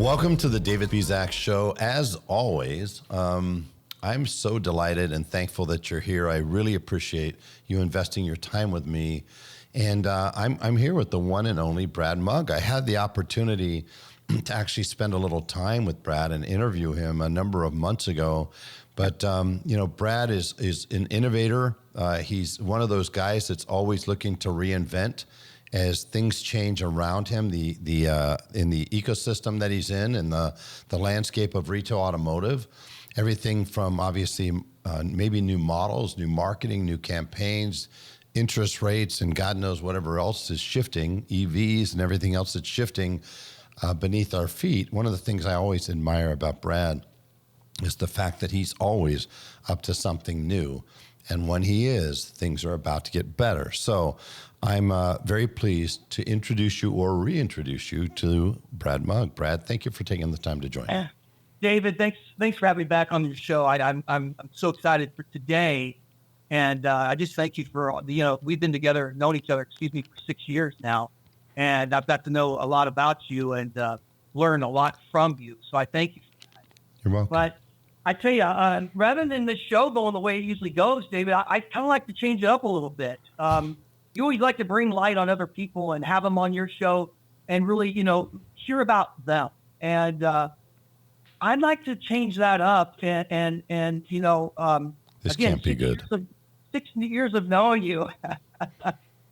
Welcome to the David Spisak Show. As always, I'm so delighted and thankful that you're here. I really appreciate you investing your time with me. And I'm here with the one and only Brad Mugg. I had the opportunity to actually spend a little time with Brad and interview him a number of months ago. But, Brad is an innovator. He's one of those guys that's always looking to reinvent as things change around him, in the ecosystem that he's in and the landscape of retail automotive. Everything from obviously maybe new models, new marketing, new campaigns, interest rates, and God knows whatever else is shifting, EVs and everything else that's shifting beneath our feet. One of the things I always admire about Brad is the fact that he's always up to something new. And when he is, things are about to get better. So I'm very pleased to introduce you or reintroduce you to Brad Mugg. Brad, thank you for taking the time to join. David, thanks for having me back on your show. I'm so excited for today. And I just thank you for, we've been together, known each other, for 6 years now. And I've got to know a lot about you and learn a lot from you. So I thank you for that. You're welcome. But I tell you, rather than the show going the way it usually goes, David, I kind of like to change it up a little bit. You always like to bring light on other people and have them on your show and really, hear about them. And I'd like to change that up and this again, can't be good. 6 years of knowing you,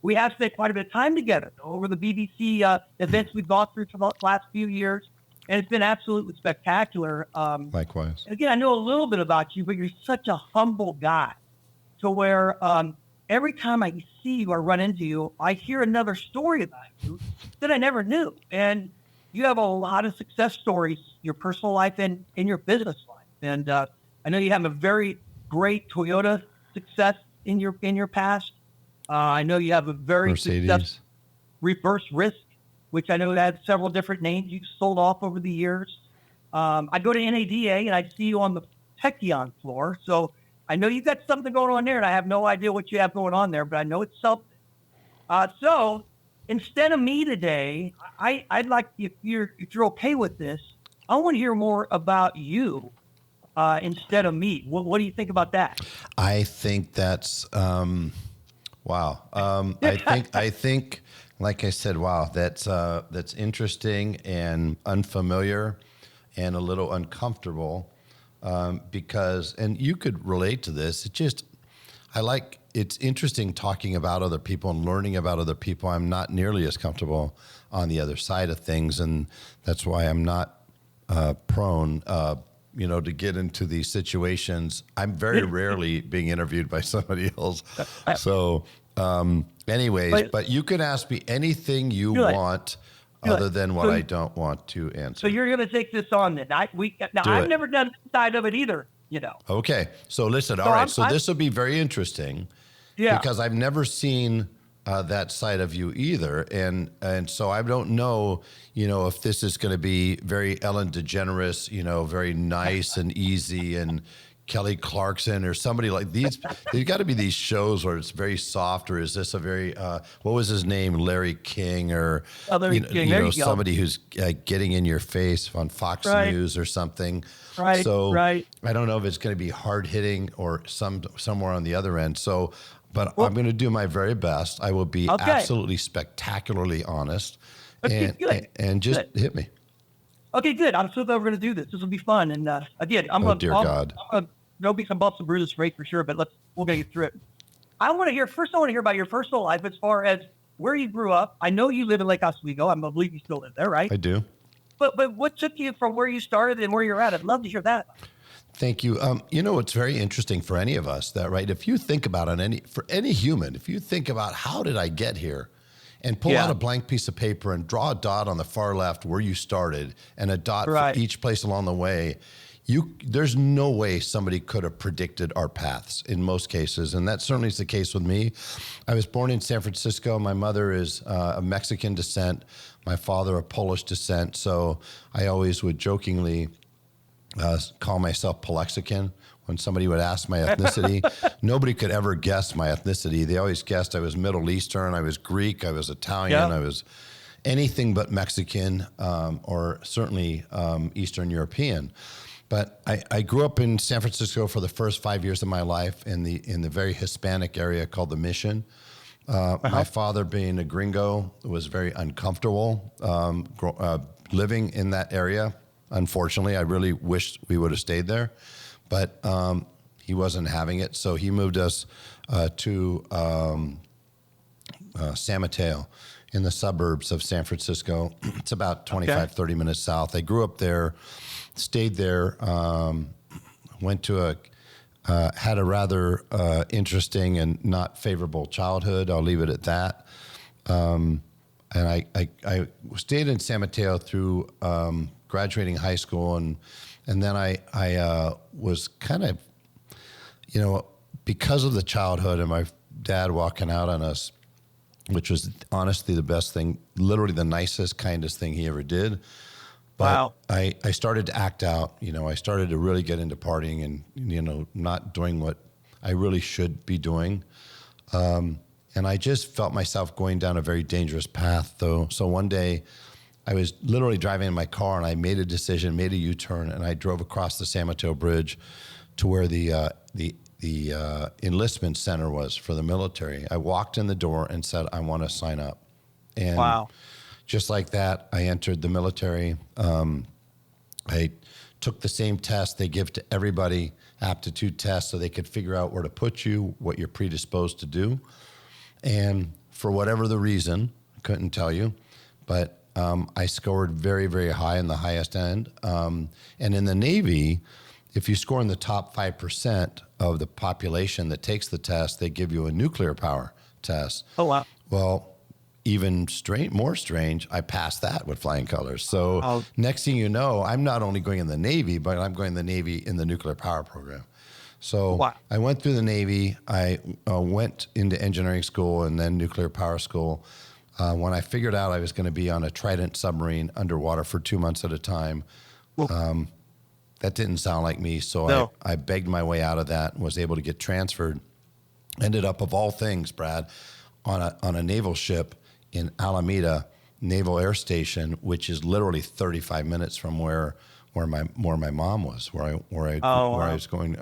we have spent quite a bit of time together over the BBC events we've gone through for the last few years. And it's been absolutely spectacular. Likewise. And again, I know a little bit about you, but you're such a humble guy to where every time I see you or run into you, I hear another story about you that I never knew. And you have a lot of success stories, your personal life and in your business life. And I know you have a very great Toyota success in your past. I know you have a very successful reverse risk, which I know had several different names you've sold off over the years. I go to NADA and I see you on the Techion floor. So I know you've got something going on there, and I have no idea what you have going on there, but I know it's something. So instead of me today, I'd like, if you're okay with this, I want to hear more about you instead of me. What do you think about that? I think that's wow. I think, like I said, wow, that's interesting and unfamiliar and a little uncomfortable because, and you could relate to this. It's interesting talking about other people and learning about other people. I'm not nearly as comfortable on the other side of things, and that's why I'm not prone, to get into these situations. I'm very rarely being interviewed by somebody else. So, anyways, but you can ask me anything you want other than what I don't want to answer. So you're going to take this on then. I've never done this side of it either, Okay. So listen, all right. So this will be very interesting because I've never seen that side of you either. And so I don't know, if this is going to be very Ellen DeGeneres, very nice and easy and Kelly Clarkson or somebody like these. There's got to be these shows where it's very soft, or is this a very, what was his name? Larry King or, somebody who's getting in your face on Fox News or something. Right. So I don't know if it's going to be hard hitting or somewhere on the other end. So, but I'm going to do my very best. I will be absolutely spectacularly honest and just hit me. Okay, good. I'm so glad we're going to do this. This will be fun. And again, I'm going to, there'll be some bumps and bruises for sure, but we're going to get through it. I want to hear about your personal life as far as where you grew up. I know you live in Lake Oswego. I believe you still live there, right? I do. But what took you from where you started and where you're at? I'd love to hear that. Thank you. It's very interesting for any of us that, right? If you think about for any human, if you think about how did I get here and pull out a blank piece of paper and draw a dot on the far left where you started and a dot for each place along the way, there's no way somebody could have predicted our paths in most cases. And that certainly is the case with me. I was born in San Francisco. My mother is of Mexican descent. My father of Polish descent. So I always would jokingly call myself Palexican when somebody would ask my ethnicity. Nobody could ever guess my ethnicity. They always guessed I was Middle Eastern, I was Greek, I was Italian, I was, anything but Mexican or certainly Eastern European. But I grew up in San Francisco for the first 5 years of my life in the very Hispanic area called the Mission. My father, being a gringo, was very uncomfortable living in that area. Unfortunately, I really wished we would have stayed there, but he wasn't having it. So he moved us to San Mateo in the suburbs of San Francisco. It's about 25, 30 minutes south. I grew up there, stayed there, went to had a rather interesting and not favorable childhood. I'll leave it at that. And I stayed in San Mateo through graduating high school, and then I was kind of, because of the childhood and my dad walking out on us, which was honestly the best thing, literally the nicest, kindest thing he ever did. But Wow. I started to act out. I started to really get into partying and, not doing what I really should be doing. And I just felt myself going down a very dangerous path, though. So one day I was literally driving in my car and I made a decision, made a U-turn, and I drove across the San Mateo Bridge to where the enlistment center was for the military. I walked in the door and said, I want to sign up. And Wow. just like that, I entered the military. I took the same test they give to everybody, aptitude test, so they could figure out where to put you, what you're predisposed to do. And for whatever the reason, couldn't tell you, but I scored very, very high in the highest end. And in the Navy, if you score in the top 5% of the population that takes the test, they give you a nuclear power test. Oh, wow. Well, even more strange, I passed that with flying colors. So next thing you know, I'm not only going in the Navy, but I'm going in the Navy in the nuclear power program. So wow. I went through the Navy. I went into engineering school and then nuclear power school. When I figured out I was going to be on a Trident submarine underwater for 2 months at a time, that didn't sound like me. So No. I begged my way out of that and was able to get transferred. Ended up, of all things, Brad, on a naval ship in Alameda Naval Air Station, which is literally 35 minutes from where my mom was, where I was going,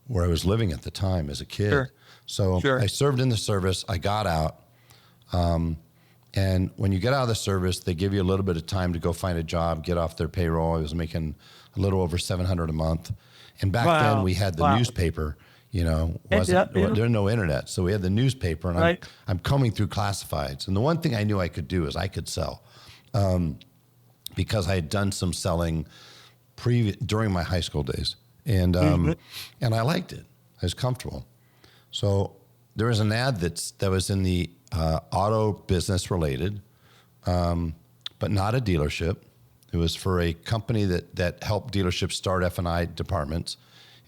where I was living at the time as a kid. Sure. So I served in the service. I got out. And when you get out of the service, they give you a little bit of time to go find a job, get off their payroll. I was making a little over $700 a month. And back then we had the newspaper, there was no internet. So we had the newspaper, and I'm combing through classifieds. And the one thing I knew I could do is I could sell, because I had done some selling during my high school days. And and I liked it. I was comfortable. So there was an ad that was in the auto business related, but not a dealership. It was for a company that helped dealerships start F&I departments,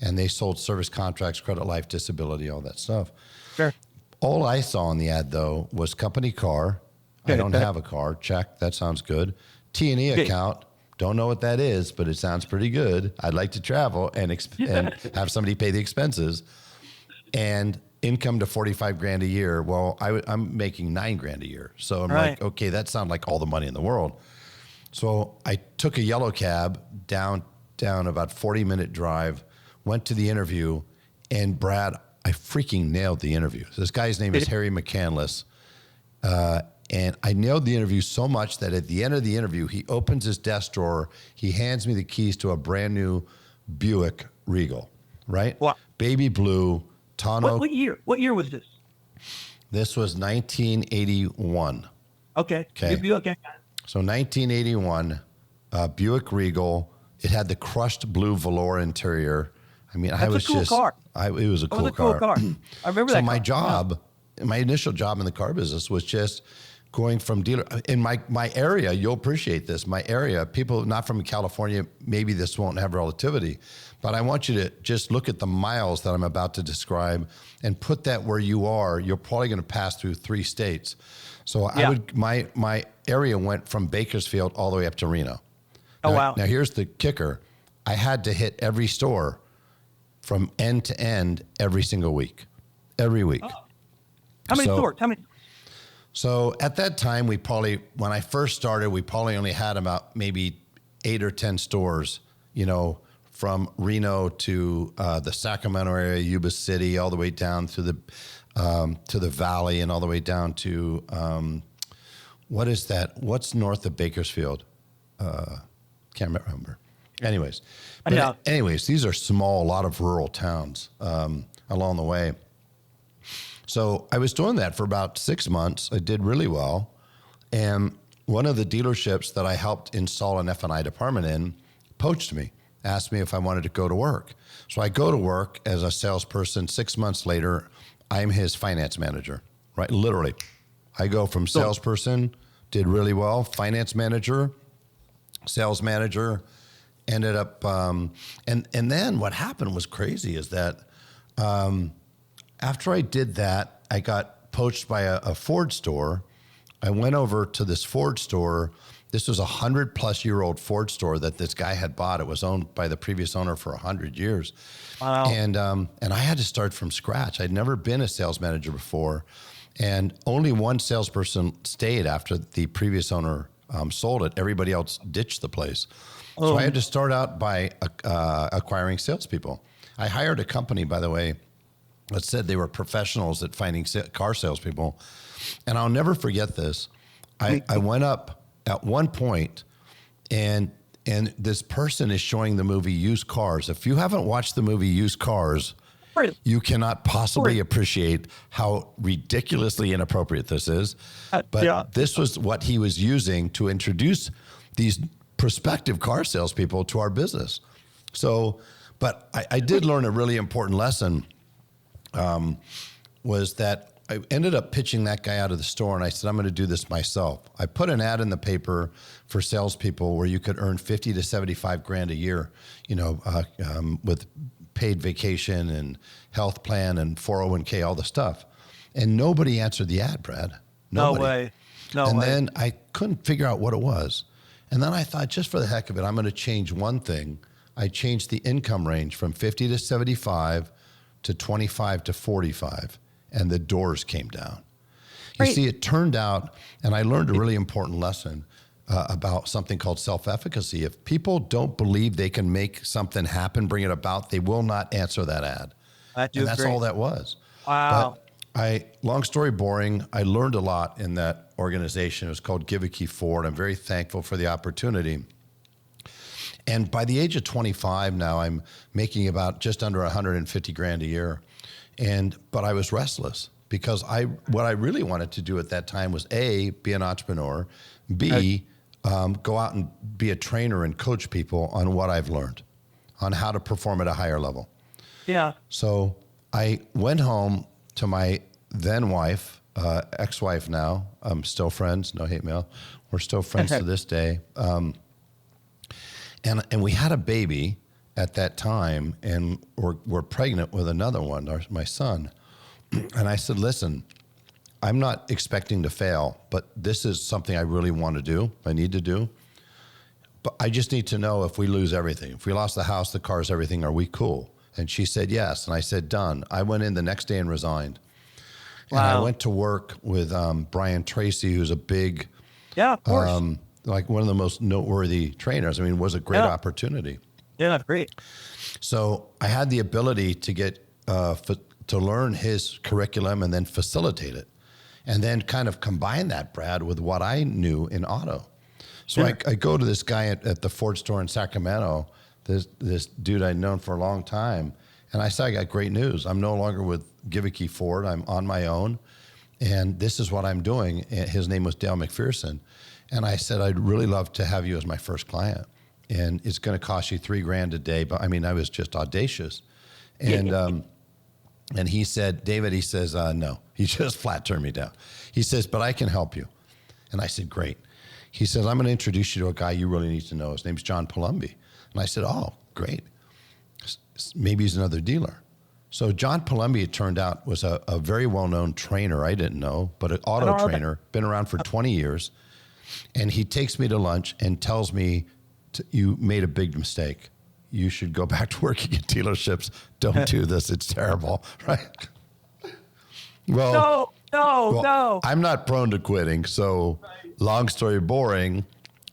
and they sold service contracts, credit life, disability, all that stuff. Sure. All I saw in the ad, though, was company car. I don't have a car. Check. That sounds good. T&E account. Don't know what that is, but it sounds pretty good. I'd like to travel and have somebody pay the expenses. And income to 45 grand a year. Well, I'm making $9 grand a year. So I'm like, okay, that sounds like all the money in the world. So I took a yellow cab down about 40-minute drive, went to the interview, and Brad, I freaking nailed the interview. So this guy's name is Harry McCandless. And I nailed the interview so much that at the end of the interview, he opens his desk drawer, he hands me the keys to a brand new Buick Regal, right? Wow. Baby blue, tonneau. What year? What year was this? This was 1981. Okay. Okay. Okay. So 1981, Buick Regal. It had the crushed blue velour interior. I mean, That's a cool car. It was a cool car. I remember So that. my car. job, my initial job in the car business was just going from dealer in my area. You'll appreciate this. My area, people not from California, maybe this won't have relativity, but I want you to just look at the miles that I'm about to describe and put that where you are. You're probably going to pass through 3 states. So my area went from Bakersfield all the way up to Reno. Oh, now, wow. Now here's the kicker. I had to hit every store from end to end every single week. Every week. Oh. How many stores? So at that time, when I first started, we probably only had about maybe 8 or 10 stores, from Reno to the Sacramento area, Yuba City, all the way down to the valley, and all the way down to what is that? What's north of Bakersfield? Can't remember. Anyways, these are small, a lot of rural towns along the way. So I was doing that for about 6 months. I did really well. And one of the dealerships that I helped install an F&I department in poached me, asked me if I wanted to go to work. So I go to work as a salesperson. 6 months later, I'm his finance manager, right? Literally. I go from salesperson, did really well, finance manager, sales manager, ended up, and then what happened was crazy is that after I did that, I got poached by a Ford store. I went over to this Ford store. This was a 100-plus-year-old Ford store that this guy had bought. It was owned by the previous owner for 100 years. Wow. And I had to start from scratch. I'd never been a sales manager before, and only one salesperson stayed after the previous owner sold it. Everybody else ditched the place. So I had to start out by acquiring salespeople. I hired a company, by the way, that said they were professionals at finding car salespeople. And I'll never forget this. I went up at one point, and this person is showing the movie Used Cars. If you haven't watched the movie Used Cars, you cannot possibly appreciate how ridiculously inappropriate this is. But this was what he was using to introduce these prospective car salespeople to our business. So, but I did learn a really important lesson, was that I ended up pitching that guy out of the store, and I said, I'm going to do this myself. I put an ad in the paper for salespeople where you could earn 50 to 75 grand a year, with paid vacation and health plan and 401k, all the stuff. And nobody answered the ad, Brad. Nobody. No way. And then I couldn't figure out what it was. And then I thought, just for the heck of it, I'm going to change one thing. I changed the income range from 50 to 75 to 25 to 45. And the doors came down. You see, it turned out, and I learned a really important lesson about something called self-efficacy. If people don't believe they can make something happen, bring it about, they will not answer that ad. And that's all that was. Wow. But long story boring, I learned a lot in that organization. It was called Give a Key Ford. I'm very thankful for the opportunity. And by the age of 25 now, I'm making about just under 150 grand a year. But I was restless because what I really wanted to do at that time was A, be an entrepreneur, B, go out and be a trainer and coach people on what I've learned, on how to perform at a higher level. Yeah. So I went home to my then wife, ex-wife now. Still friends, no hate mail. We're still friends to this day. And we had a baby at that time, and we're pregnant with another one, my son. And I said, listen, I'm not expecting to fail, but this is something I really want to do, I need to do. But I just need to know if we lose everything. If we lost the house, the cars, everything, are we cool? And she said yes. And I said, done. I went in the next day and resigned. Wow. And I went to work with Brian Tracy, who's a big, of course. like one of the most noteworthy trainers. I mean, it was a great opportunity. Yeah, great. So I had the ability to get to learn his curriculum and then facilitate it, and then kind of combine that, Brad, with what I knew in auto. So I go to this guy at the Ford store in Sacramento, this dude I'd known for a long time, and I said, I got great news. I'm no longer with Give a Key Ford. I'm on my own, and this is what I'm doing. And his name was Dale McPherson. And I said, I'd really love to have you as my first client. And it's going to cost you $3,000 a day. But I mean, I was just audacious. And and he said, David, he says, no. He just flat turned me down. He says, but I can help you. And I said, great. He says, I'm going to introduce you to a guy you really need to know. His name's John Palumbi. And I said, oh, great. Maybe he's another dealer. So John Palumbi, it turned out, was a very well-known trainer. I didn't know, but an auto trainer, been around for 20 years. And he takes me to lunch and tells me, you made a big mistake. You should go back to working at dealerships. Don't do this. It's terrible, right? Well, No, Well, no. I'm not prone to quitting. So, long story boring,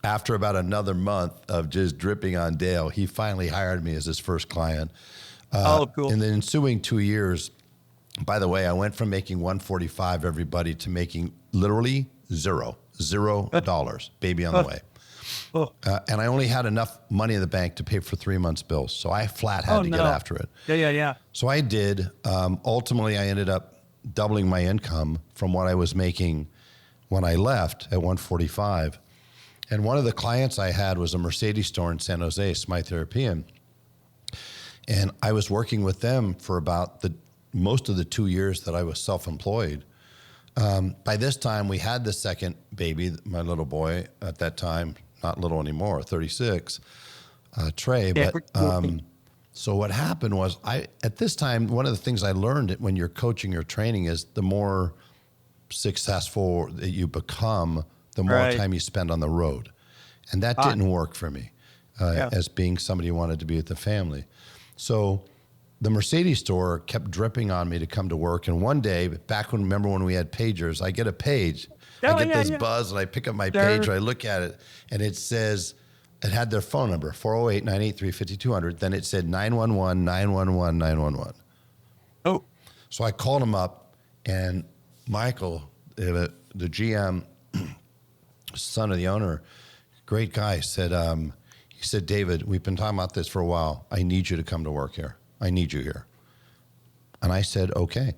after about another month of just dripping on Dale, he finally hired me as his first client. Oh, cool. In the ensuing 2 years, by the way, I went from making 145 everybody to making literally $0, baby on the way. Oh, And I only had enough money in the bank to pay for 3 months' bills. So I flat had oh to no. get after it. Yeah. So I did. Ultimately, I ended up doubling my income from what I was making when I left at 145. And one of the clients I had was a Mercedes store in San Jose, Smythe European. And I was working with them for about most of the 2 years that I was self-employed. By this time, we had the second baby, my little boy at that time, not little anymore, 36, Trey. Yeah, But so what happened was, at this time, one of the things I learned when you're coaching or training is the more successful that you become, the more Right. time you spend on the road. And that didn't work for me as being somebody who wanted to be with the family. So the Mercedes store kept dripping on me to come to work. And one day, remember when we had pagers, I get a page. Oh, I get yeah, this yeah. buzz and I pick up my Sure. page, I look at it, and it says, it had their phone number, 408-983-5200. Then it said 911, 911, 911. Oh, So I called him up, and Michael, the GM, son of the owner, great guy, he said, David, we've been talking about this for a while. I need you to come to work here. I need you here. And I said, okay.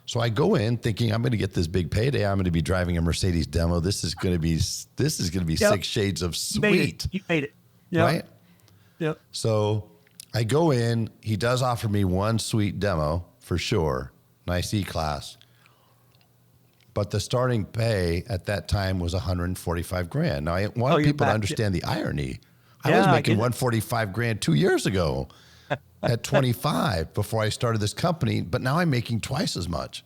So I go in thinking I'm going to get this big payday. I'm going to be driving a Mercedes demo. This is going to be Yep. 6 shades of sweet, You made it. Yep. right? Yep. So I go in. He does offer me one sweet demo for sure, nice E-Class. But the starting pay at that time was 145 grand. Now I want you're people to back. understand the irony. I Yeah, was I making get it. 145 grand 2 years ago at 25 before I started this company, but now I'm making twice as much.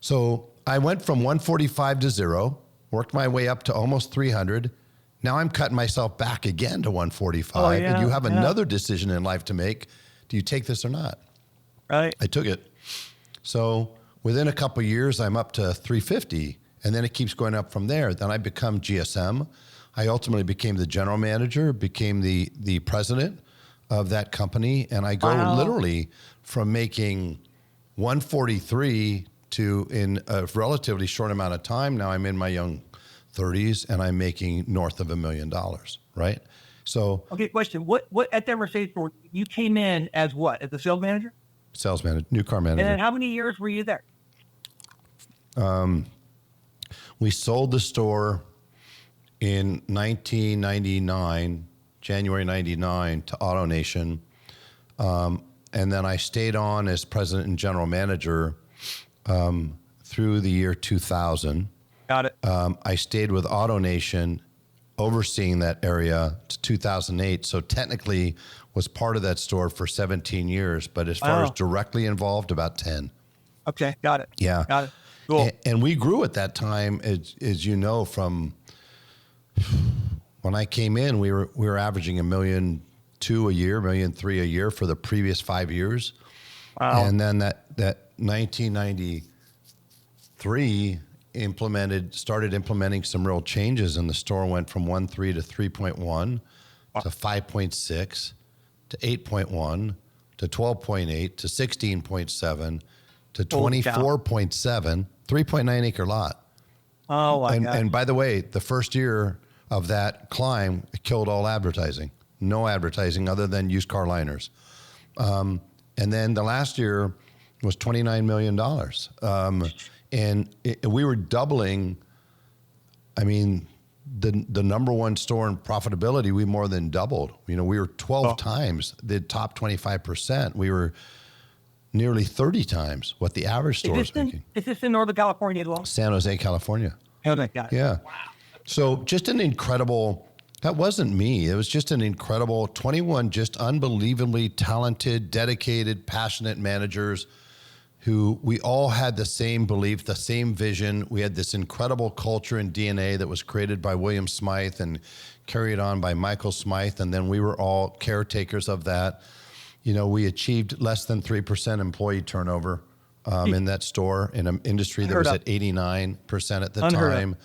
So I went from 145 to zero, worked my way up to almost 300. Now I'm cutting myself back again to 145. Oh, And yeah, you have yeah. another decision in life to make. Do you take this or not? Right. I took it. So within a couple of years, I'm up to 350, and then it keeps going up from there. Then I become GSM. I ultimately became the general manager, became the president of that company, and I go Wow. literally from making 143 to, in a relatively short amount of time, now I'm in my young 30s, and I'm making north of $1 million, right? So Okay, question. What at that Mercedes store, you came in as what? As the sales manager? sales manager, new car And then manager. how many years were you there? We sold the store in 1999, January 99, to AutoNation. And then I stayed on as president and general manager through the year 2000. Got it. I stayed with AutoNation overseeing that area to 2008. So technically was part of that store for 17 years, but as far Wow. as directly involved, about 10. Okay, got it. Yeah. Got it. Cool. And we grew at that time, as you know, from when I came in, we were averaging $1.2 million a year, $1.3 million a year for the previous 5 years. Wow. And then that 1993 started implementing some real changes, and the store went from 1.3 to 3.1 to 5.6 to 8.1 to 12.8 to 16.7 to Holy cow. 24.7, 3.9 acre lot. Oh my God. And by the way, the first year of that climb, it killed all advertising. No advertising other than used car liners. And then the last year was $29 million. And we were doubling. I mean, the number one store in profitability, we more than doubled. We were 12 times the top 25%. We were nearly 30 times what the average store is making. Is this in Northern California as well? San Jose, California. Okay, got it. Yeah. So just an incredible, that wasn't me. It was just an incredible 21 just unbelievably talented, dedicated, passionate managers who we all had the same belief, the same vision. We had this incredible culture and DNA that was created by William Smythe and carried on by Michael Smythe. And then we were all caretakers of that. We achieved less than 3% employee turnover in that store in an industry that was at 89% at the time.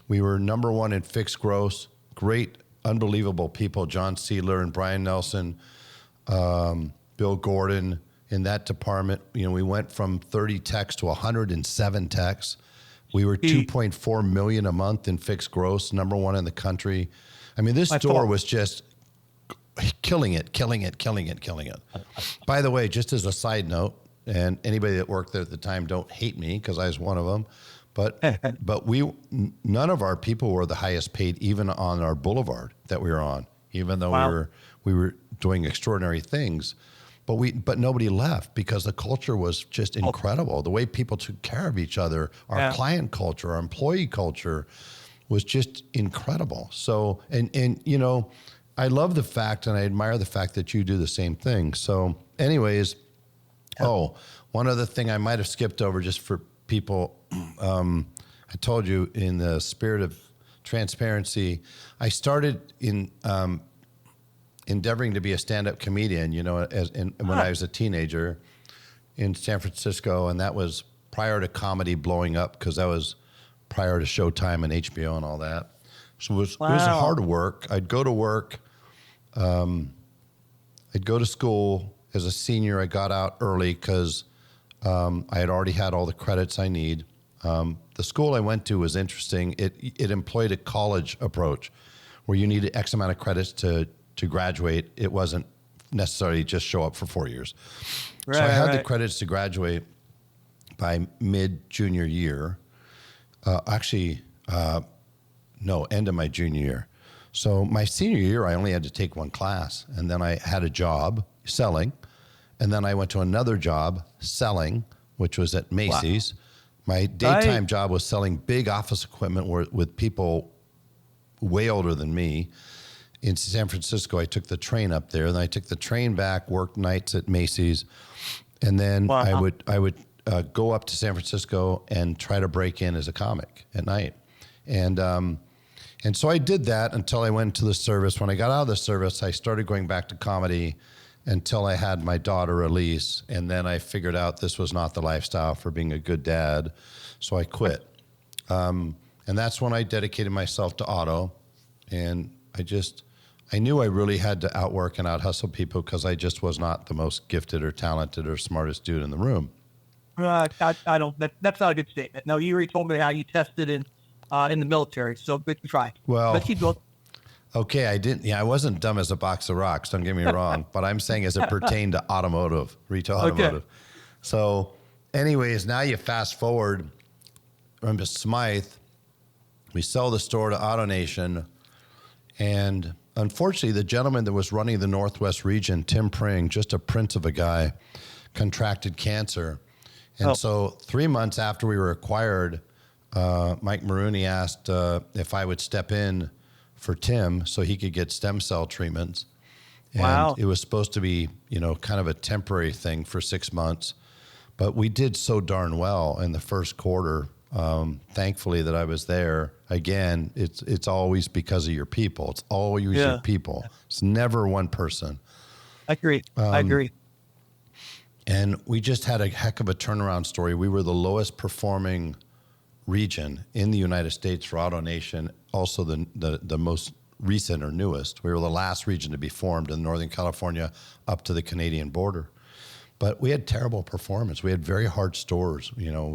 We were number one in fixed gross. Great, unbelievable people, John Seidler and Brian Nelson, Bill Gordon in that department. You know, we went from 30 techs to 107 techs. We were 2.4 million a month in fixed gross, number one in the country. I mean, this store was just killing it. By the way, just as a side note, and anybody that worked there at the time, don't hate me because I was one of them, but none of our people were the highest paid, even on our boulevard that we were on, even though we were doing extraordinary things. But nobody left because the culture was just incredible. The way people took care of each other, our client culture, our employee culture was just incredible. So, and you know, I love the fact and I admire the fact that you do the same thing. So anyways, one other thing I might have skipped over just for people. I told you in the spirit of transparency, I started in endeavoring to be a stand-up comedian, you know, when I was a teenager in San Francisco, and that was prior to comedy blowing up because that was prior to Showtime and HBO and all that. So it was hard work. I'd go to work. I'd go to school as a senior. I got out early because I had already had all the credits I need. The school I went to was interesting. It employed a college approach where you needed X amount of credits to graduate. It wasn't necessarily just show up for 4 years. So I had the credits to graduate by mid-junior year. End of my junior year. So my senior year, I only had to take one class. And then I had a job selling. And then I went to another job selling, which was at Macy's. Wow. My daytime job was selling big office equipment with people way older than me. In San Francisco, I took the train up there. Then I took the train back, worked nights at Macy's. And then I would go up to San Francisco and try to break in as a comic at night. And so I did that until I went to the service. When I got out of the service, I started going back to comedy until I had my daughter, Elise. And then I figured out this was not the lifestyle for being a good dad. So I quit. And that's when I dedicated myself to auto. And I knew I really had to outwork and out-hustle people because I just was not the most gifted or talented or smartest dude in the room. I don't. That's not a good statement. No, you already told me how you tested in the military, so good try. Well, let's keep going. Okay, I didn't. Yeah, I wasn't dumb as a box of rocks. Don't get me wrong, but I'm saying as it pertained to automotive, retail automotive. Okay. So, anyways, now you fast forward. I'm to Smythe. We sell the store to AutoNation, and unfortunately, the gentleman that was running the Northwest region, Tim Pring, just a prince of a guy, contracted cancer. And so 3 months after we were acquired, Mike Maroney asked if I would step in for Tim so he could get stem cell treatments. And it was supposed to be, you know, kind of a temporary thing for 6 months. But we did so darn well in the first quarter, thankfully, that I was there. Again, it's always because of your people. It's always your people. It's never one person. I agree. And we just had a heck of a turnaround story. We were the lowest performing region in the United States for AutoNation, also the most recent or newest. We were the last region to be formed in Northern California up to the Canadian border. But we had terrible performance. We had very hard stores. You know,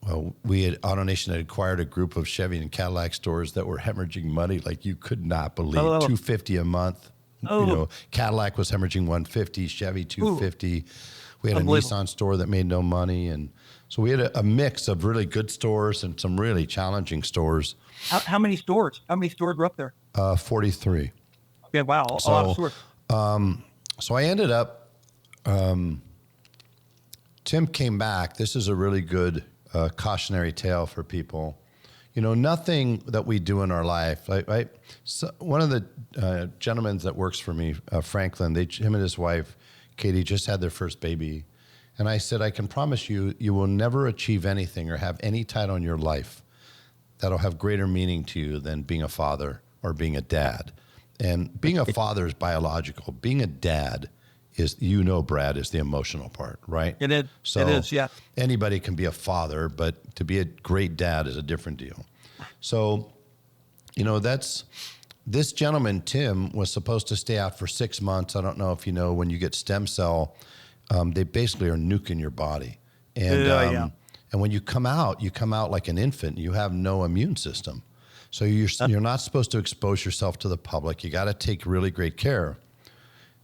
AutoNation had acquired a group of Chevy and Cadillac stores that were hemorrhaging money like you could not believe. $250 a month. You know, Cadillac was hemorrhaging $150, Chevy $250. We had a Nissan store that made no money, and so we had a mix of really good stores and some really challenging stores. How many stores? How many stores were up there? 43. Okay, wow, a lot of stores. So I ended up. Tim came back. This is a really good cautionary tale for people. You know, nothing that we do in our life, right? So one of the gentlemen that works for me, Franklin, him and his wife, Katie, just had their first baby. And I said, I can promise you, you will never achieve anything or have any title in your life that'll have greater meaning to you than being a father or being a dad. And being a father is biological. Being a dad is, Brad, is the emotional part, right? It is. So it is, yeah. anybody can be a father, but to be a great dad is a different deal. So, this gentleman, Tim, was supposed to stay out for 6 months. I don't know if you know, when you get stem cell, they basically are nuking your body. And, Yeah. and when you come out like an infant. You have no immune system. So you're not supposed to expose yourself to the public. You got to take really great care.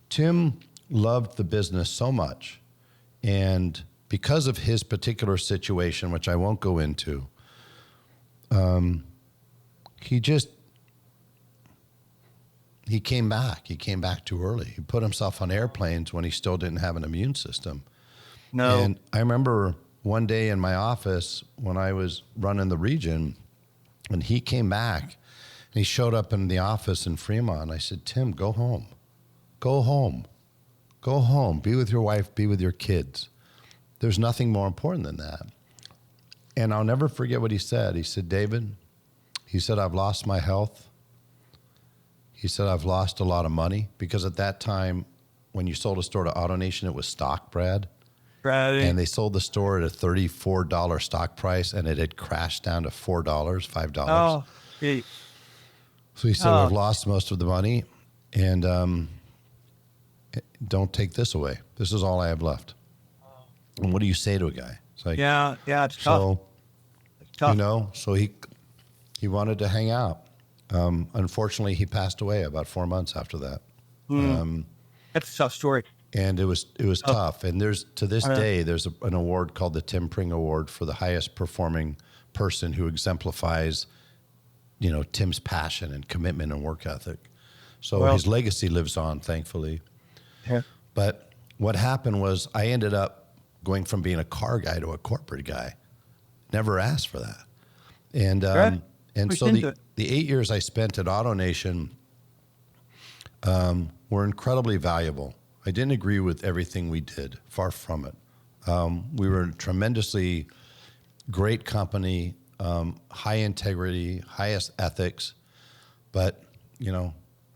Tim loved the business so much. And because of his particular situation, which I won't go into, he came back. He came back too early. He put himself on airplanes when he still didn't have an immune system. No. And I remember one day in my office when I was running the region, and he came back, and he showed up in the office in Fremont. I said, Tim, go home. Go home. Go home. Be with your wife. Be with your kids. There's nothing more important than that. And I'll never forget what he said. He said, David, I've lost my health. He said, I've lost a lot of money, because at that time, when you sold a store to AutoNation, it was stock, Brad. Right. And they sold the store at a $34 stock price, and it had crashed down to $4, $5. Oh, gee. So he said, I've lost most of the money, and don't take this away. This is all I have left. And what do you say to a guy? It's like, Yeah, it's tough. so, It's tough. so he wanted to hang out. Unfortunately, he passed away about 4 months after that. That's a tough story. And it was tough. And to this day, there's an award called the Tim Pring Award for the highest performing person who exemplifies, Tim's passion and commitment and work ethic. So his legacy lives on, thankfully. Yeah. But what happened was I ended up going from being a car guy to a corporate guy. Never asked for that. And so the 8 years I spent at AutoNation were incredibly valuable. I didn't agree with everything we did, far from it. We were a tremendously great company, high integrity, highest ethics, but,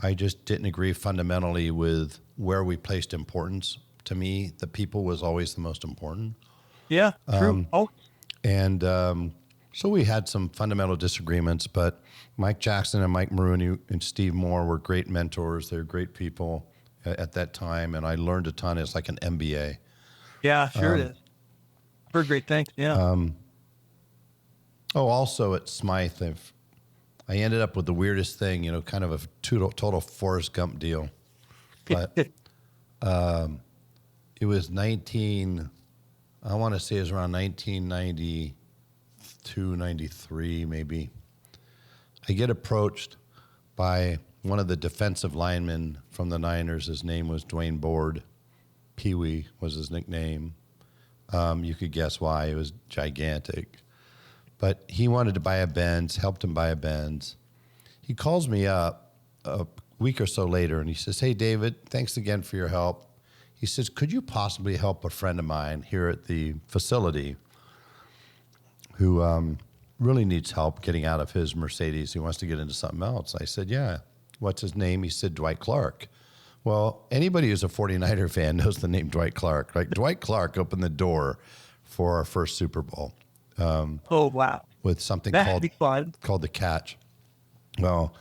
I just didn't agree fundamentally with where we placed importance. To me, the people was always the most important. Yeah, true. So we had some fundamental disagreements, but Mike Jackson and Mike Maroney and Steve Moore were great mentors. They're great people at that time, and I learned a ton. It's like an MBA. Yeah, sure it is. Heard great things, yeah. Also at Smythe, I ended up with the weirdest thing, kind of a total Forrest Gump deal. But it was I want to say it was around 1992, 93 maybe. I get approached by one of the defensive linemen from the Niners. His name was Dwayne Board. Pee-wee was his nickname. You could guess why. It was gigantic. But he wanted to buy a Benz, helped him buy a Benz. He calls me up a week or so later, and he says, hey, David, thanks again for your help. He says, could you possibly help a friend of mine here at the facility who really needs help getting out of his Mercedes? He wants to get into something else. I said, yeah. What's his name? He said, Dwight Clark. Well, anybody who's a 49er fan knows the name Dwight Clark. Like, Dwight Clark opened the door for our first Super Bowl. Oh, wow. With something That'd be fun. called the Catch. Well,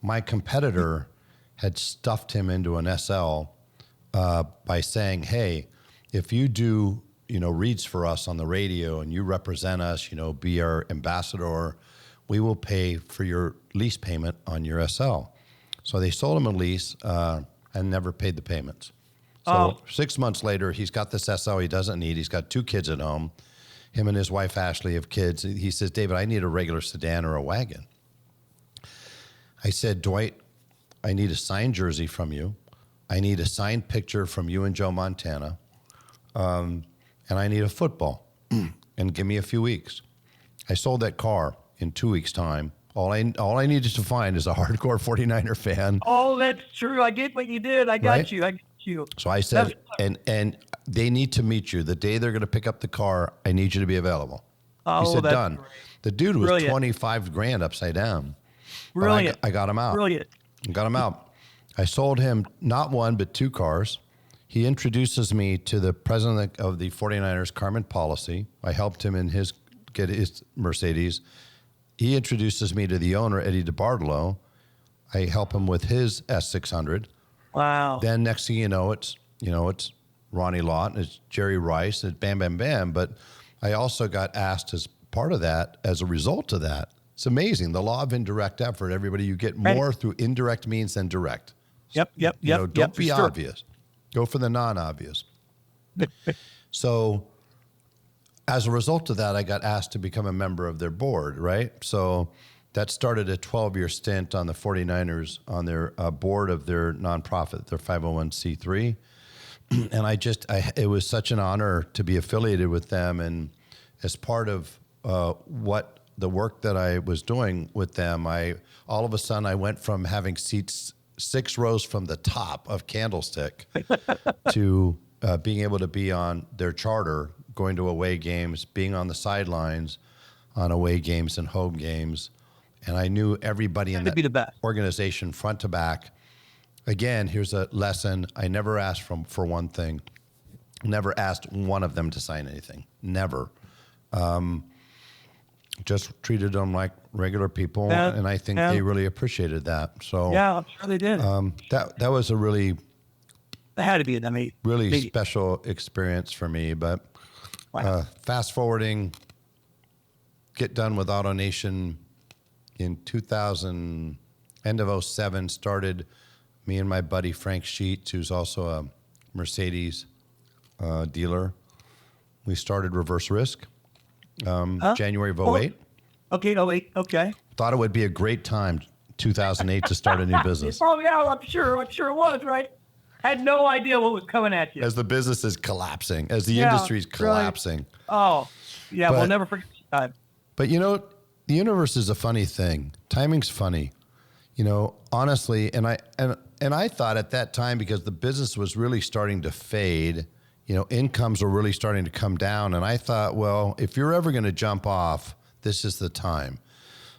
my competitor had stuffed him into an SL by saying, hey, if you do, reads for us on the radio and you represent us, be our ambassador, we will pay for your lease payment on your SL. So they sold him a lease and never paid the payments. So 6 months later, he's got this SL he doesn't need. He's got 2 kids at home. Him and his wife, Ashley, have kids. He says, David, I need a regular sedan or a wagon. I said, Dwight, I need a signed jersey from you. I need a signed picture from you and Joe Montana. And I need a football. And give me a few weeks. I sold that car in 2 weeks' time. All I needed to find is a hardcore 49er fan. Oh, that's true. I get what you did. I got you. So I said, and they need to meet you. The day they're going to pick up the car, I need you to be available. He said, done. Great. The dude was $25,000 upside down. Brilliant. I got him out. Brilliant. Got him out. I sold him not 1, but 2 cars. He introduces me to the president of the 49ers, Carmen Policy. I helped him get his Mercedes. He introduces me to the owner, Eddie DeBartolo. I help him with his S600. Wow. Then next thing you know, it's Ronnie Lott, it's Jerry Rice, it's bam, bam, bam. But I also got asked as part of that, as a result of that. It's amazing. The law of indirect effort, everybody, you get more through indirect means than direct. Yep. Don't be obvious. Go for the non-obvious. So as a result of that, I got asked to become a member of their board, right? So that started a 12-year stint on the 49ers on their board of their nonprofit, their 501c3. And it was such an honor to be affiliated with them. And as part of what the work that I was doing with them, all of a sudden I went from having seats 6 rows from the top of Candlestick to being able to be on their charter, going to away games, being on the sidelines on away games and home games. And I knew everybody in that organization front to back. Again, here's a lesson. I never asked for one thing. Never asked one of them to sign anything. Never. Just treated them like regular people, and I think they really appreciated that. So yeah, I'm sure they did. That was a really that had to be an really special experience for me. But fast forwarding, get done with AutoNation in 2000, end of 07. Started me and my buddy Frank Sheets, who's also a Mercedes dealer. We started Reverse Risk. January of 08. Okay, 08. Okay. Thought it would be a great time, 2008, to start a new business. I'm sure it was, right? Had no idea what was coming at you. As the business is collapsing, as the industry is collapsing. Right. Oh, yeah, we'll never forget the time. But the universe is a funny thing. Timing's funny. Honestly, and I thought at that time, because the business was really starting to fade, incomes were really starting to come down. And I thought, well, if you're ever going to jump off, this is the time.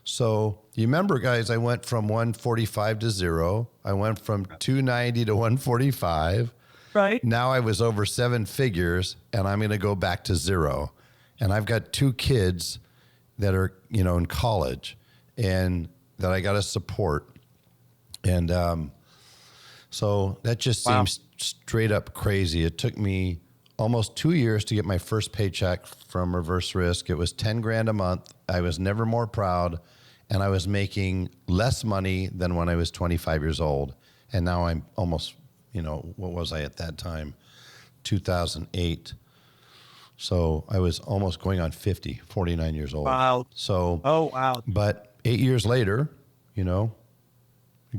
So you remember, guys, I went from 145 to 0. I went from 290 to 145. Right. Now I was over 7 figures, and I'm going to go back to 0. And I've got 2 kids that are, in college and that I got to support. And so that just seems straight up crazy. It took me almost 2 years to get my first paycheck from Reverse Risk. It was $10,000 a month. I was never more proud, and I was making less money than when I was 25 years old. And now I'm almost, what was I at that time? 2008. So I was almost going on 50, 49 years old. Wow. So, wow. But 8 years later,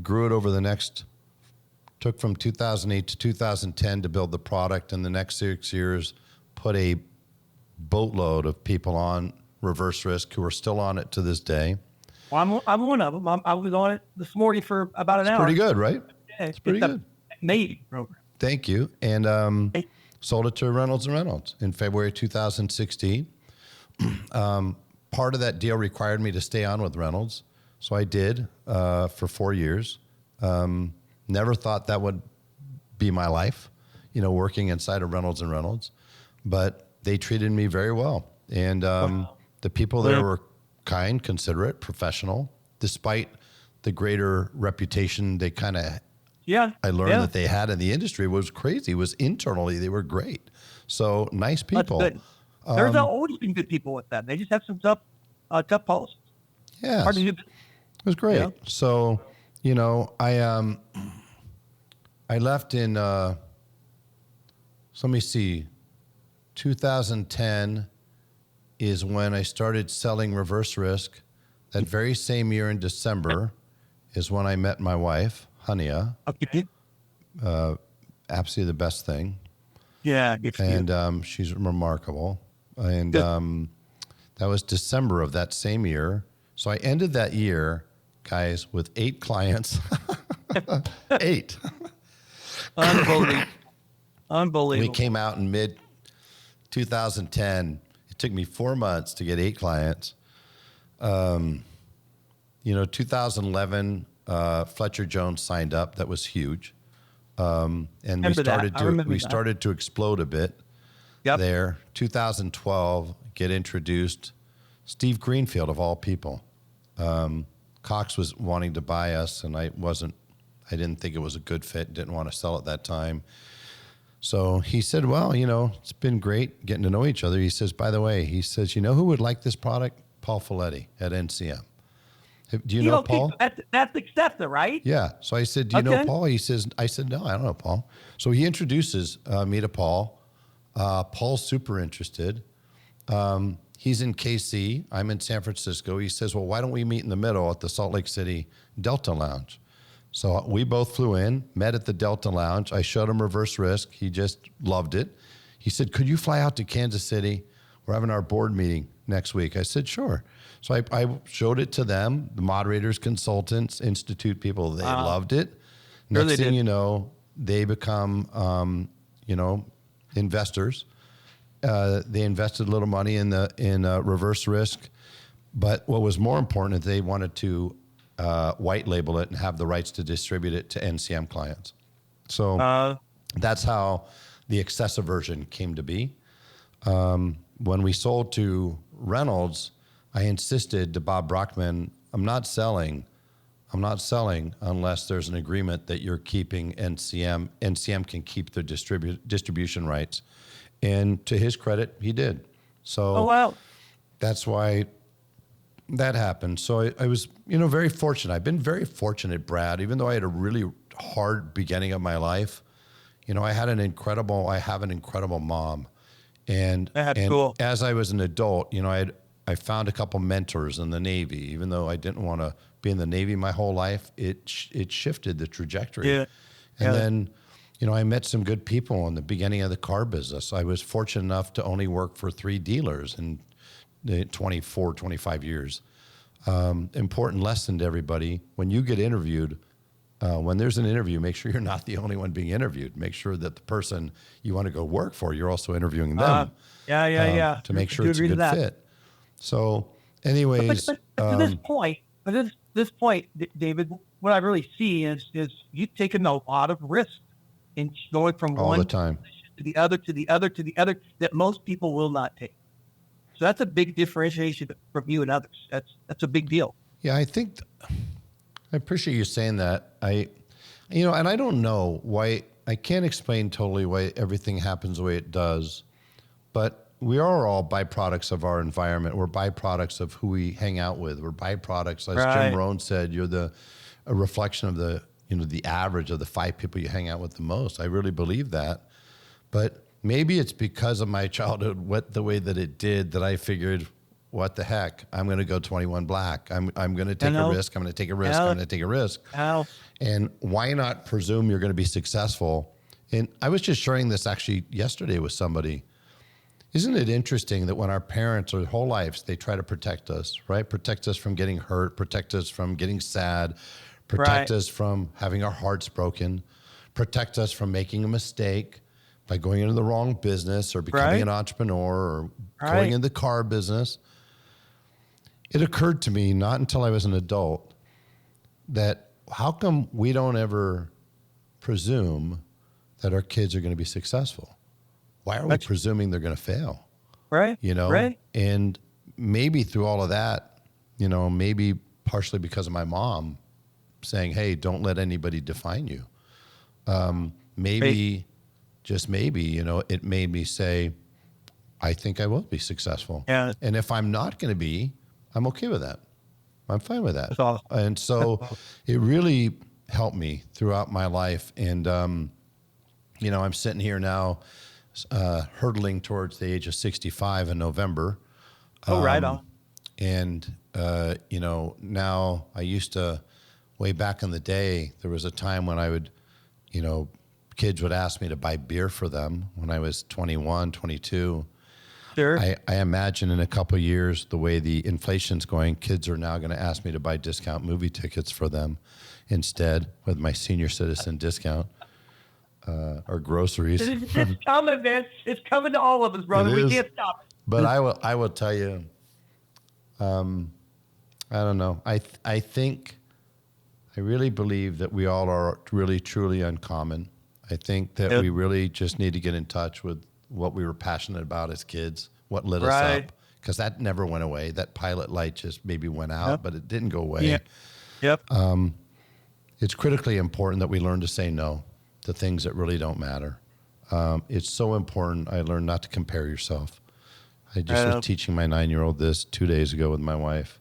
grew it over the next, took from 2008 to 2010 to build the product, and the next 6 years put a boatload of people on Reverse Risk who are still on it to this day. Well, I'm one of them. I was on it this morning for about an hour. Pretty good, right? Yeah, it's pretty good. Amazing program. Thank you. And sold it to Reynolds & Reynolds in February 2016. Part of that deal required me to stay on with Reynolds, so I did for 4 years. Never thought that would be my life, working inside of Reynolds & Reynolds. But they treated me very well. And the people there were kind, considerate, professional, despite the greater reputation they kind of, I learned that they had in the industry was crazy. It was internally, they were great. So nice people. That's good. There's always been good people with them. They just have some tough policies. Yeah. Hard to do. It was great. Yeah. So, I left in, let me see, 2010 is when I started selling Reverse Risk. That very same year in December is when I met my wife, Hania. Okay. Absolutely the best thing. Yeah. And she's remarkable. And that was December of that same year. So I ended that year, guys, with 8 clients. 8. Unbelievable. We came out in mid 2010. It took me 4 months to get 8 clients. 2011, Fletcher Jones signed up. That was huge. And Remember that. I remember we that. started to explode a bit Yep. there. 2012, get introduced. Steve Greenfield, of all people. Cox was wanting to buy us, and I didn't think it was a good fit, didn't want to sell at that time. So he said, well, it's been great getting to know each other. He says, by the way, you know who would like this product? Paul Folletti at NCM. Do you know Paul? That's accepted, right? Yeah. So I said, do you know Okay. Paul? I said, no, I don't know Paul. So he introduces me to Paul. Paul's super interested. He's in KC. I'm in San Francisco. He says, well, why don't we meet in the middle at the Salt Lake City Delta Lounge? So we both flew in, met at the Delta Lounge. I showed him reverse risk. He just loved it. He said, could you fly out to Kansas City? We're having our board meeting next week. I said, sure. So I showed it to them, the moderators, consultants, institute people. They loved it. Next thing you know, they become, investors. They invested a little money in reverse risk. But what was more important is they wanted to white label it and have the rights to distribute it to NCM clients. So that's how the excessive version came to be. When we sold to Reynolds, I insisted to Bob Brockman, I'm not selling unless there's an agreement that you're keeping NCM. NCM can keep the distribution rights. And to his credit, he did. So that's why that happened. So I was, very fortunate. I've been very fortunate, Brad, even though I had a really hard beginning of my life. I have an incredible mom. And cool. As I was an adult, I found a couple mentors in the Navy. Even though I didn't want to be in the Navy my whole life, it shifted the trajectory. Yeah. And then, I met some good people in the beginning of the car business. I was fortunate enough to only work for 3 dealers in 24, 25 years. Important lesson to everybody. When you get interviewed, when there's an interview, make sure you're not the only one being interviewed. Make sure that the person you want to go work for, you're also interviewing them. To make sure it's a good fit. So anyways. But to this point, David, what I really see is you've taken a lot of risk in going from all one the time to the other, to the other, to the other, that most people will not take. So that's a big differentiation from you and others. That's a big deal. Yeah, I think I appreciate you saying that. And I don't know why, I can't explain totally why everything happens the way it does, but we are all byproducts of our environment. We're byproducts of who we hang out with. We're byproducts, as Jim Rohn said, you're a reflection of the average of the 5 people you hang out with the most. I really believe that. But maybe it's because of my childhood, the way that it did, that I figured, what the heck? I'm going to go 21 black. I'm going to take a risk. I'm going to take a risk. I'm going to take a risk. And why not presume you're going to be successful? And I was just sharing this actually yesterday with somebody. Isn't it interesting that when our parents, our whole lives, they try to protect us, right? Protect us from getting hurt, protect us from getting sad, protect us from having our hearts broken, protect us from making a mistake by going into the wrong business or becoming an entrepreneur or going into the car business. It occurred to me, not until I was an adult, that how come we don't ever presume that our kids are going to be successful? Why are we presuming they're going to fail? Right. And maybe through all of that, maybe partially because of my mom saying, hey, don't let anybody define you. Just maybe, it made me say, I think I will be successful. Yeah. And if I'm not going to be, I'm okay with that. I'm fine with that. That's awesome. And so it really helped me throughout my life. And, I'm sitting here now, hurtling towards the age of 65 in November. Right on. And, now I used to, way back in the day, there was a time when I would, kids would ask me to buy beer for them when I was 21, 22. Sure. I imagine in a couple of years, the way the inflation's going, kids are now going to ask me to buy discount movie tickets for them instead with my senior citizen discount or groceries. It's coming, man. It's coming to all of us, brother. We can't stop it. But I will tell you, I don't know. I think, I really believe that we all are really, truly uncommon. I think that Yep. we really just need to get in touch with what we were passionate about as kids, what lit us Right. up, because that never went away. That pilot light just maybe went out, Yep. but it didn't go Yeah. away. Yep. It's critically important that we learn to say no to things that really don't matter. It's so important. I learned not to compare yourself. I just was teaching my 9-year-old this 2 days ago with my wife.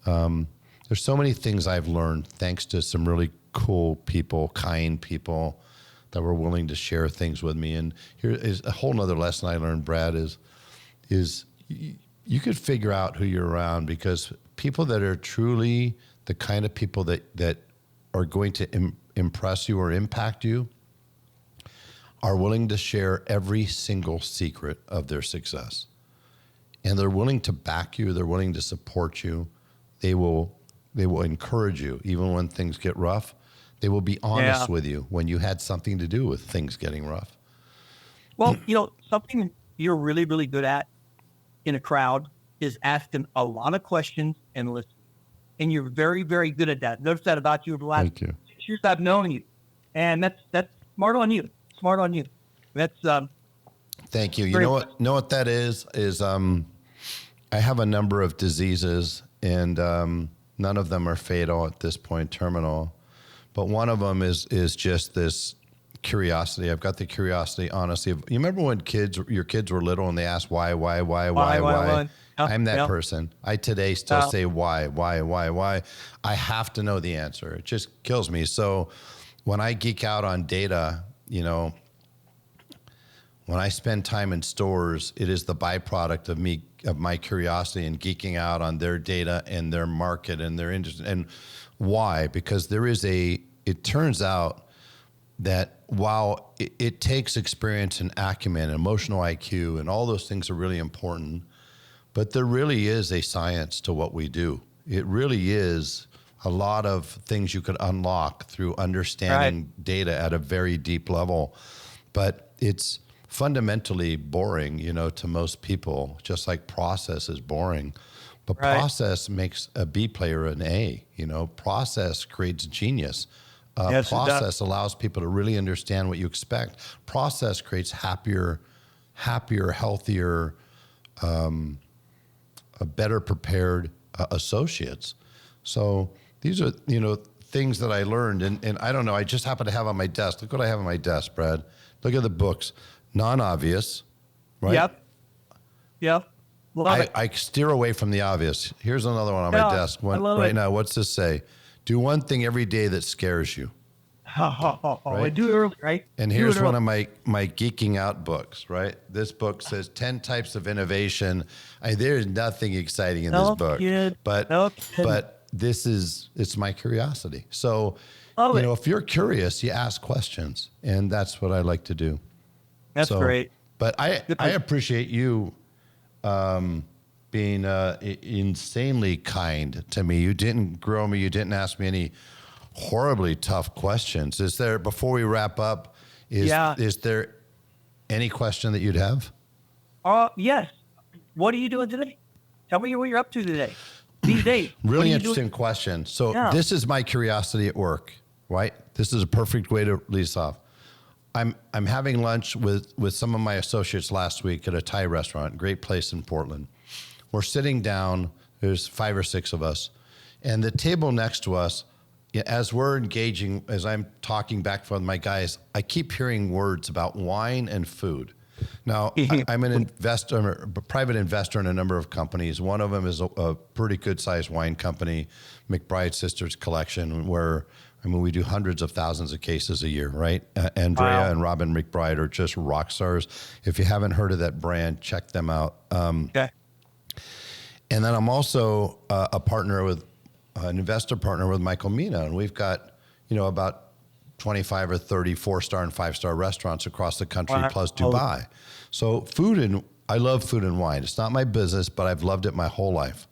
There's so many things I've learned thanks to some really cool people, kind people that were willing to share things with me. And here is a whole nother lesson I learned, Brad, is you could figure out who you're around, because people that are truly the kind of people that are going to impress you or impact you are willing to share every single secret of their success. And they're willing to back you. They're willing to support you. They will encourage you even when things get rough. They will be honest with you when you had something to do with things getting rough. Well, something you're really, really good at in a crowd is asking a lot of questions and listening. And you're very, very good at that. Notice that about you over the last Thank you. 6 years I've known you. And that's smart on you. Smart on you. That's Thank you. You Very know what that is I have a number of diseases, and none of them are fatal at this point, terminal. But one of them is just this curiosity. I've got the curiosity, honesty. You remember when your kids were little and they asked why? Why? I'm that Yeah. person. I today still say why. I have to know the answer. It just kills me. So when I geek out on data, when I spend time in stores, it is the byproduct of my curiosity and geeking out on their data and their market and their industry. And why? Because it turns out that while it takes experience and acumen, emotional IQ, and all those things are really important, but there really is a science to what we do. It really is a lot of things you could unlock through understanding data at a very deep level. But it's fundamentally boring, to most people, just like process is boring. But process makes a B player an A. Process creates genius. Yes, it does. Process allows people to really understand what you expect. Process creates happier, healthier, better prepared associates. So these are, things that I learned. And I don't know, I just happen to have on my desk. Look what I have on my desk, Brad. Look at the books. Non-obvious, right? Yep. Love it. I steer away from the obvious. Here's another one on my desk. I love right it. now, what's this say? Do one thing every day that scares you. I do it early, right? And Do here's it one early. of my geeking out books, right? This book says 10 types of innovation. There's nothing exciting in this book. Kid. But No kid. but it's my curiosity. So, Love it. if you're curious, you ask questions, and that's what I like to do. That's great. But I appreciate you being insanely kind to me. You didn't grill me. You didn't ask me any horribly tough questions. Is there, before we wrap up, is there any question that you'd have? Yes. What are you doing today? Tell me what you're up to today. These days. What Really are you interesting doing? question. So Yeah. this is my curiosity at work, right? This is a perfect way to lead us off. I'm having lunch with some of my associates last week at a Thai restaurant, great place in Portland. We're sitting down, there's 5 or 6 of us, and the table next to us, as we're engaging, as I'm talking back from my guys, I keep hearing words about wine and food. Now, I'm an investor, I'm a private investor in a number of companies. One of them is a pretty good-sized wine company, McBride Sisters Collection, where we do hundreds of thousands of cases a year, right? Andrea and Robin McBride are just rock stars. If you haven't heard of that brand, check them out. Okay. And then I'm also an investor partner with Michael Mina, and we've got, about 25 or 30 4-star and 5-star restaurants across the country, plus Dubai. So I love food and wine. It's not my business, but I've loved it my whole life.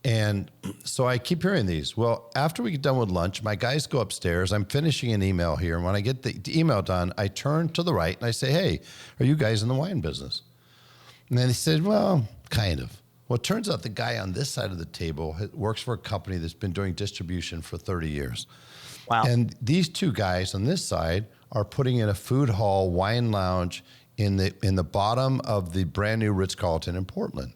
And so I keep hearing these. Well, after we get done with lunch, my guys go upstairs. I'm finishing an email here. And when I get the email done, I turn to the right and I say, hey, are you guys in the wine business? And then they said, well, kind of. Well, it turns out the guy on this side of the table works for a company that's been doing distribution for 30 years. Wow. And these 2 guys on this side are putting in a food hall wine lounge in the bottom of the brand new Ritz-Carlton in Portland.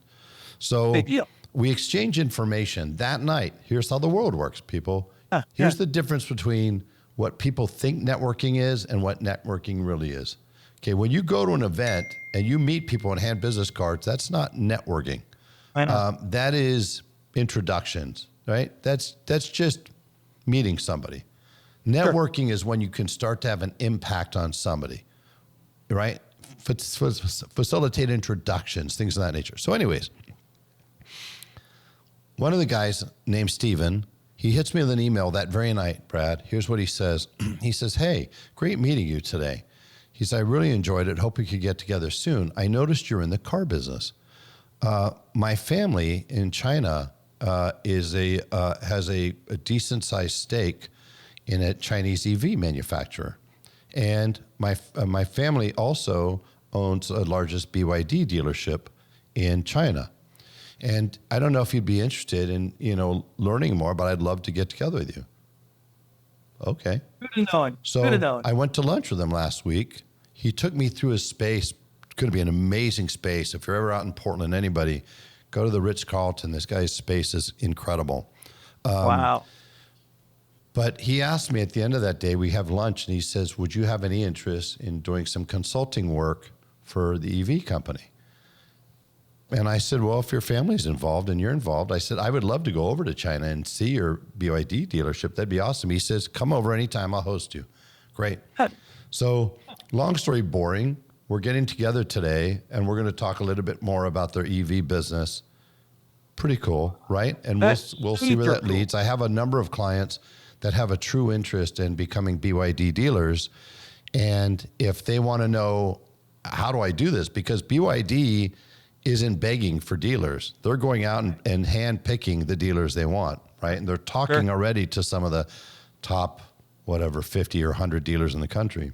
So Big deal. we exchange information that night. Here's how the world works, people. Here's the difference between what people think networking is and what networking really is. Okay, when you go to an event and you meet people and hand business cards, that's not networking. I know. That is introductions, right? That's just meeting somebody. Networking is when you can start to have an impact on somebody, right? Facilitate introductions, things of that nature. So anyways, one of the guys named Steven, he hits me with an email that very night, Brad. Here's what he says. He says, hey, great meeting you today. He said, I really enjoyed it. Hope we could get together soon. I noticed you're in the car business. My family in China has a decent sized stake in a Chinese EV manufacturer. And my family also owns the largest BYD dealership in China. And I don't know if you'd be interested in, learning more, but I'd love to get together with you. Okay. Good to know. So Good to know. I went to lunch with him last week. He took me through his space. It's going to be an amazing space. If you're ever out in Portland, anybody, go to the Ritz-Carlton. This guy's space is incredible. Wow. But he asked me at the end of that day, we have lunch, and he says, would you have any interest in doing some consulting work for the EV company? And I said, well, if your family's involved and you're involved, I said, I would love to go over to China and see your BYD dealership. That'd be awesome. He says, come over anytime. I'll host you. Great. So long story boring, we're getting together today, and we're going to talk a little bit more about their EV business. Pretty cool, right? And we'll see where that leads. I have a number of clients that have a true interest in becoming BYD dealers. And if they want to know, how do I do this? Because BYD isn't begging for dealers. They're going out and hand picking the dealers they want, right? And they're talking already to some of the top, 50 or 100 dealers in the country.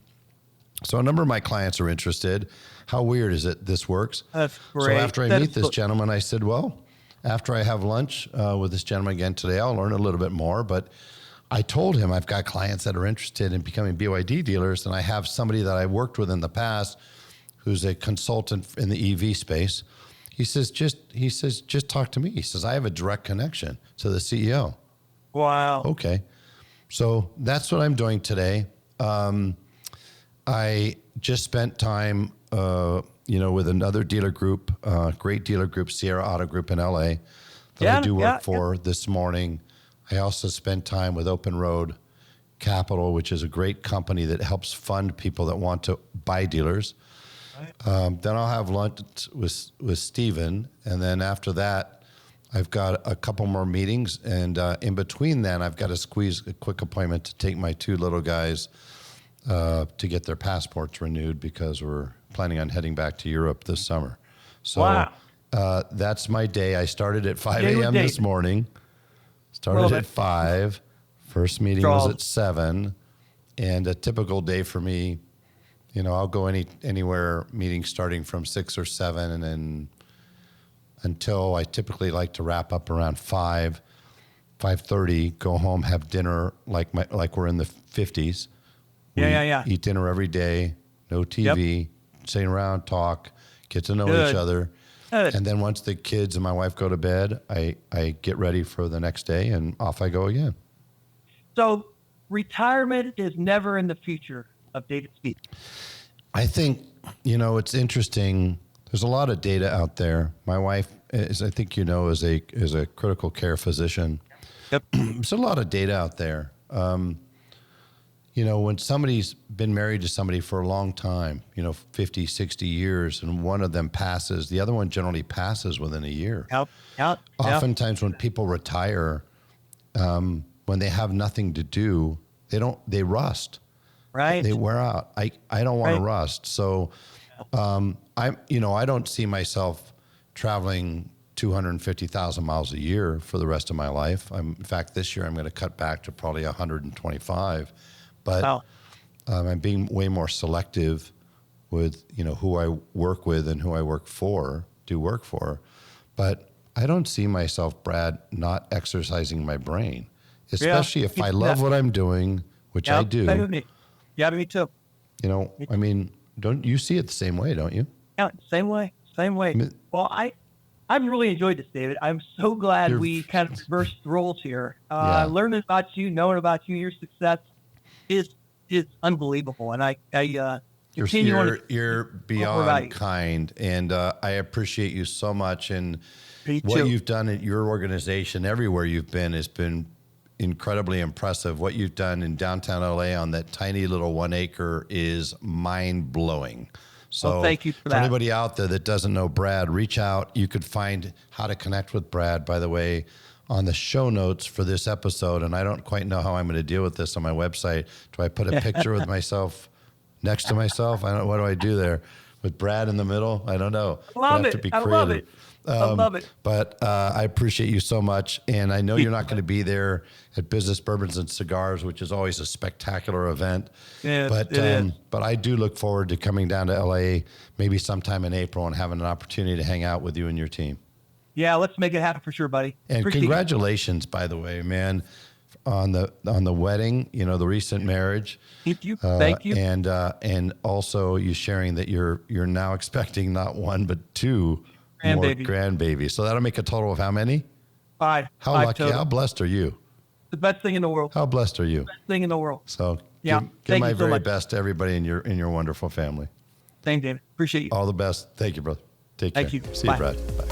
So a number of my clients are interested. How weird is it this works? That's great. So after I meet this gentleman, I said, well, after I have lunch with this gentleman again today, I'll learn a little bit more. But I told him I've got clients that are interested in becoming BYD dealers, and I have somebody that I worked with in the past who's a consultant in the EV space. He says, just talk to me. He says, I have a direct connection to the CEO. Wow. Okay. So that's what I'm doing today. I just spent time, with another dealer group, great dealer group, Sierra Auto Group in LA, that I do work for this morning. I also spent time with Open Road Capital, which is a great company that helps fund people that want to buy dealers. Then I'll have lunch with Steven. And then after that, I've got a couple more meetings. And in between then, I've got to squeeze a quick appointment to take my two little guys to get their passports renewed, because we're planning on heading back to Europe this summer. So that's my day. I started at 5 a.m. this morning. Started at 5. First meeting was at 7. And a typical day for me, I'll go anywhere meetings starting from 6 or 7, and then until I typically like to wrap up around 5:30, go home, have dinner like we're in the 50s. Eat dinner every day, no TV, sit around, talk, get to know each other. And then once the kids and my wife go to bed, I get ready for the next day, and off I go again. So retirement is never in the future of David Spisak. I think, it's interesting. There's a lot of data out there. My wife is, I think, is a critical care physician. Yep. There's a lot of data out there. When somebody's been married to somebody for a long time, 50, 60 years, and one of them passes, the other one generally passes within a year. Oftentimes when people retire, when they have nothing to do, they rust. Right. They wear out. I don't want to rust. So, I don't see myself traveling 250,000 miles a year for the rest of my life. In fact, this year I'm going to cut back to probably 125. But I'm being way more selective with, who I work with and who I work for. But I don't see myself, Brad, not exercising my brain, especially if I love what I'm doing, which I do. Yeah, me too. You know, I mean, don't you see it the same way, don't you? Yeah, same way, same way. Well, I've really enjoyed this, David. I'm so glad we kind of reversed roles here. Yeah. Learning about you, knowing about you, your success is unbelievable, and I continue on. You're beyond kind, and I appreciate you so much. And what you've done at your organization, everywhere you've been, has been incredibly impressive. What you've done in downtown LA on that tiny little 1 acre is mind blowing. So thank you for that. anybody out there that doesn't know Brad, reach out. You could find how to connect with Brad, by the way, on the show notes for this episode. And I don't quite know how I'm going to deal with this on my website. Do I put a picture with myself next to myself? I don't know. What do I do there? With Brad in the middle? I don't know. I love it. I love it. But I appreciate you so much. And I know you're not going to be there at Business Bourbons and Cigars, which is always a spectacular event. Yeah, but I do look forward to coming down to LA maybe sometime in April and having an opportunity to hang out with you and your team. Yeah, let's make it happen for sure, buddy. And appreciate congratulations, by the way, man, on the wedding, you know, the recent marriage. Thank you. Thank you. And also you sharing that you're now expecting not one, but two more grandbabies. So that'll make a total of how many? 5. How 5 lucky, total. how blessed are you? The best thing in the world. How blessed are you? Best thing in the world. So yeah, give my you so very much. best to everybody in your wonderful family. Same, David. Appreciate you. All the best. Thank you, brother. Take care. Thank you. See Bye. you, Brad. Bye.